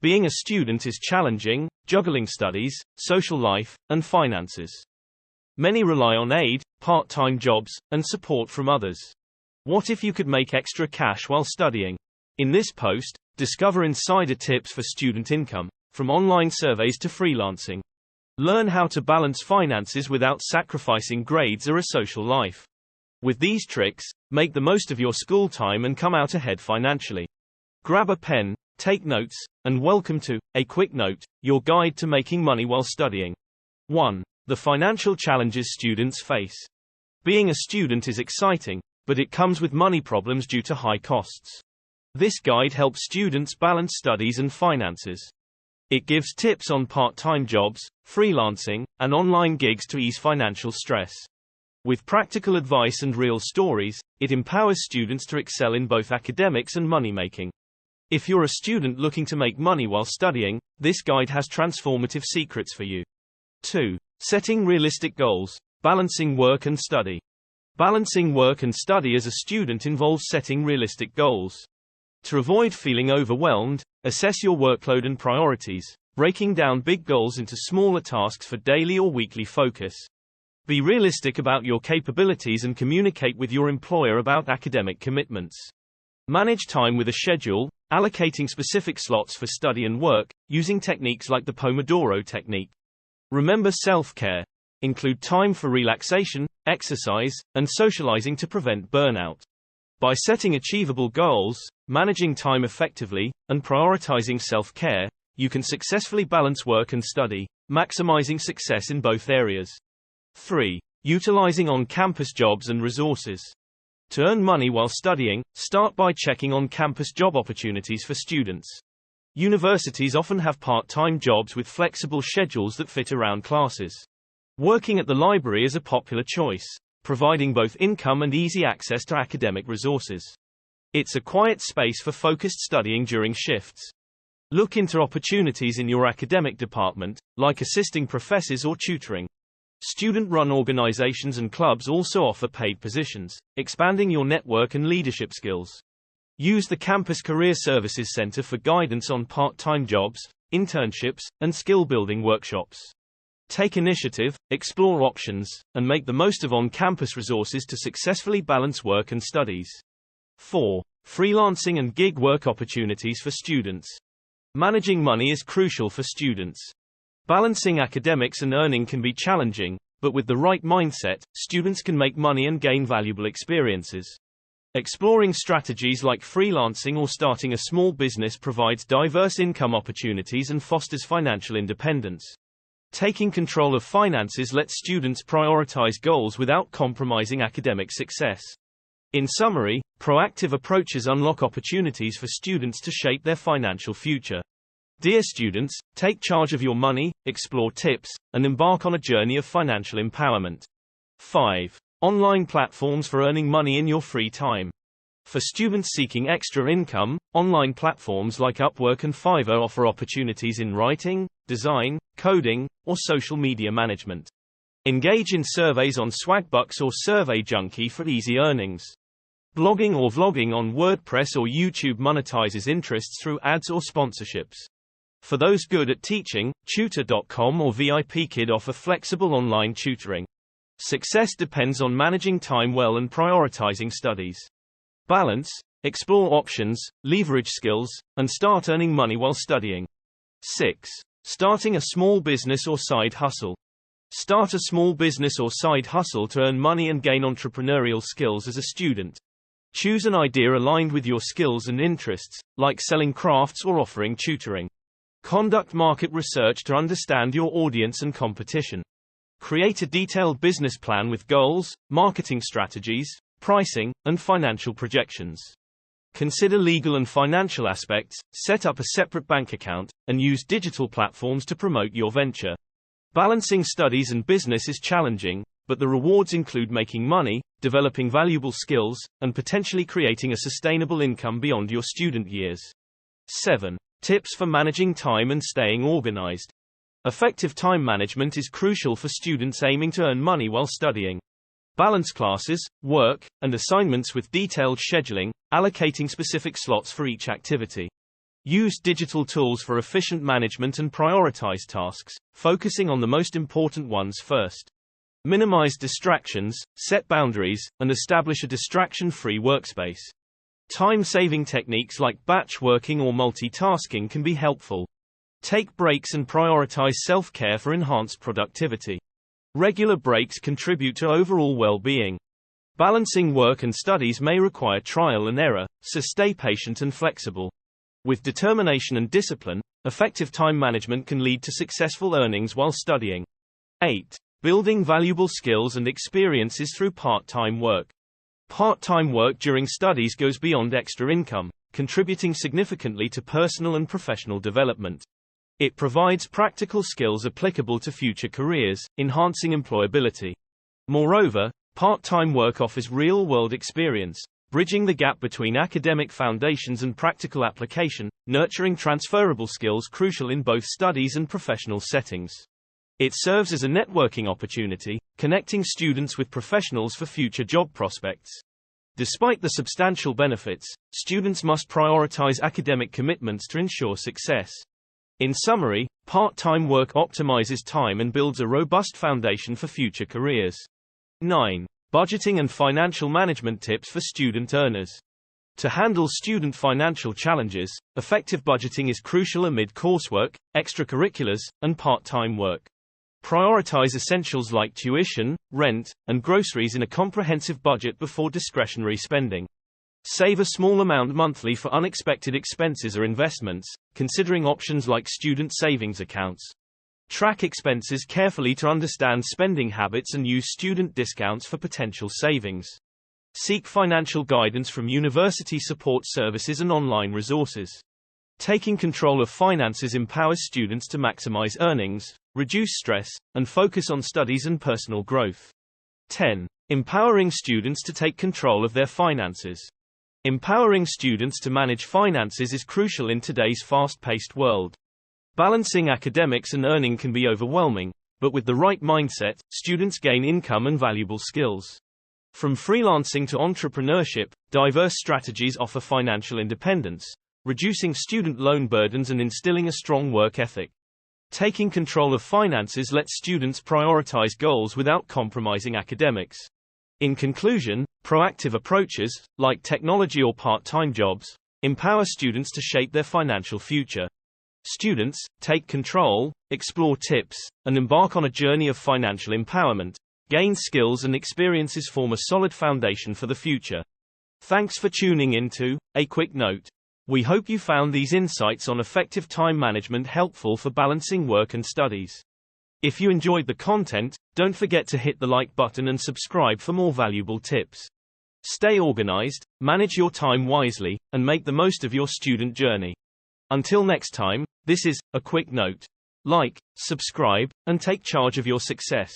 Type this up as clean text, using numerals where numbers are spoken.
Being a student is challenging, juggling studies, social life, and finances. Many rely on aid, part-time jobs, and support from others. What if you could make extra cash while studying? In this post, discover insider tips for student income, from online surveys to freelancing. Learn how to balance finances without sacrificing grades or a social life. With these tricks, make the most of your school time and come out ahead financially. Grab a pen, take notes, and welcome to A Quick Note, your guide to making money while studying. 1. The financial challenges students face. Being a student is exciting, but it comes with money problems due to high costs. This guide helps students balance studies and finances. It gives tips on part-time jobs, freelancing, and online gigs to ease financial stress. With practical advice and real stories, it empowers students to excel in both academics and money-making. If you're a student looking to make money while studying, this guide has transformative secrets for you. 2. Setting realistic goals, balancing work and study. Balancing work and study as a student involves setting realistic goals. To avoid feeling overwhelmed, assess your workload and priorities, breaking down big goals into smaller tasks for daily or weekly focus. Be realistic about your capabilities and communicate with your employer about academic commitments. Manage time with a schedule, allocating specific slots for study and work, using techniques like the Pomodoro technique. Remember self-care. Include time for relaxation, exercise, and socializing to prevent burnout. By setting achievable goals, managing time effectively, and prioritizing self-care, you can successfully balance work and study, maximizing success in both areas. 3. Utilizing on-campus jobs and resources. To earn money while studying, start by checking on-campus job opportunities for students. Universities often have part-time jobs with flexible schedules that fit around classes. Working at the library is a popular choice, providing both income and easy access to academic resources. It's a quiet space for focused studying during shifts. Look into opportunities in your academic department, like assisting professors or tutoring. Student-run organizations and clubs also offer paid positions, expanding your network and leadership skills. Use the Campus Career Services Center for guidance on part-time jobs, internships, and skill-building workshops. Take initiative, explore options, and make the most of on-campus resources to successfully balance work and studies. 4. Freelancing and gig work opportunities for students. Managing money is crucial for students. Balancing academics and earning can be challenging, but with the right mindset, students can make money and gain valuable experiences. Exploring strategies like freelancing or starting a small business provides diverse income opportunities and fosters financial independence. Taking control of finances lets students prioritize goals without compromising academic success. In summary, proactive approaches unlock opportunities for students to shape their financial future. Dear students, take charge of your money, explore tips, and embark on a journey of financial empowerment. 5. Online platforms for earning money in your free time. For students seeking extra income, online platforms like Upwork and Fiverr offer opportunities in writing, design, coding, or social media management. Engage in surveys on Swagbucks or Survey Junkie for easy earnings. Blogging or vlogging on WordPress or YouTube monetizes interests through ads or sponsorships. For those good at teaching, Tutor.com or VIPKid offer flexible online tutoring. Success depends on managing time well and prioritizing studies. Balance, explore options, leverage skills, and start earning money while studying. 6. Starting a small business or side hustle. Start a small business or side hustle to earn money and gain entrepreneurial skills as a student. Choose an idea aligned with your skills and interests, like selling crafts or offering tutoring. Conduct market research to understand your audience and competition. Create a detailed business plan with goals, marketing strategies, pricing, and financial projections. Consider legal and financial aspects, set up a separate bank account, and use digital platforms to promote your venture. Balancing studies and business is challenging, but the rewards include making money, developing valuable skills, and potentially creating a sustainable income beyond your student years. 7. Tips for managing time and staying organized. Effective time management is crucial for students aiming to earn money while studying. Balance classes, work, and assignments with detailed scheduling, allocating specific slots for each activity. Use digital tools for efficient management and prioritize tasks, focusing on the most important ones first. Minimize distractions, set boundaries, and establish a distraction-free workspace. Time-saving techniques like batch working or multitasking can be helpful. Take breaks and prioritize self-care for enhanced productivity. Regular breaks contribute to overall well-being. Balancing work and studies may require trial and error, so stay patient and flexible. With determination and discipline, effective time management can lead to successful earnings while studying. 8. Building valuable skills and experiences through part-time work. Part-time work during studies goes beyond extra income, contributing significantly to personal and professional development. It provides practical skills applicable to future careers, enhancing employability. Moreover, part-time work offers real-world experience, bridging the gap between academic foundations and practical application, nurturing transferable skills crucial in both studies and professional settings. It serves as a networking opportunity, connecting students with professionals for future job prospects. Despite the substantial benefits, students must prioritize academic commitments to ensure success. In summary, part-time work optimizes time and builds a robust foundation for future careers. 9. Budgeting and financial management tips for student earners. To handle student financial challenges, effective budgeting is crucial amid coursework, extracurriculars, and part-time work. Prioritize essentials like tuition, rent, and groceries in a comprehensive budget before discretionary spending. Save a small amount monthly for unexpected expenses or investments, considering options like student savings accounts. Track expenses carefully to understand spending habits and use student discounts for potential savings. Seek financial guidance from university support services and online resources. Taking control of finances empowers students to maximize earnings, reduce stress, and focus on studies and personal growth. 10. Empowering students to take control of their finances. Empowering students to manage finances is crucial in today's fast-paced world. Balancing academics and earning can be overwhelming, but with the right mindset, students gain income and valuable skills. From freelancing to entrepreneurship, diverse strategies offer financial independence, reducing student loan burdens and instilling a strong work ethic. Taking control of finances lets students prioritize goals without compromising academics. In conclusion, proactive approaches, like technology or part-time jobs, empower students to shape their financial future. Students, take control, explore tips, and embark on a journey of financial empowerment. Gain skills and experiences form a solid foundation for the future. Thanks for tuning in to A Quick Note. We hope you found these insights on effective time management helpful for balancing work and studies. If you enjoyed the content, don't forget to hit the like button and subscribe for more valuable tips. Stay organized, manage your time wisely, and make the most of your student journey. Until next time, this is A Quick Note. Like, subscribe, and take charge of your success.